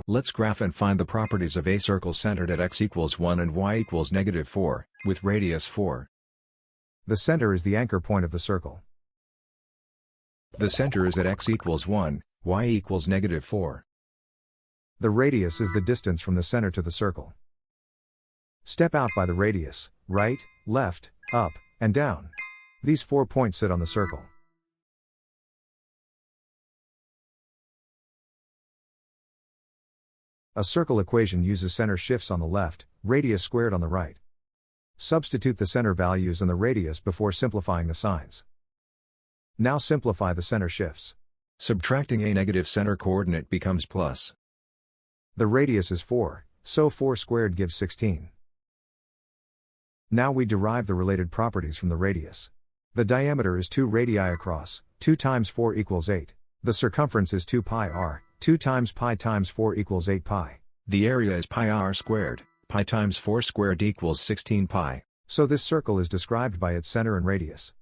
Let's graph and find the properties of a circle centered at x equals 1 and y equals -4, with radius 4. The center is the anchor point of the circle. The center is at x equals 1, y equals -4. The radius is the distance from the center to the circle. Step out by the radius, right, left, up, and down. These 4 points sit on the circle. A circle equation uses center shifts on the left, radius squared on the right. Substitute the center values and the radius before simplifying the signs. Now simplify the center shifts. Subtracting a negative center coordinate becomes plus. The radius is 4, so 4 squared gives 16. Now we derive the related properties from the radius. The diameter is 2 radii across, 2 times 4 equals 8. The circumference is 2 pi r, 2 times pi times 4 equals 8 pi. The area is pi r squared, pi times 4 squared equals 16 pi. So this circle is described by its center and radius.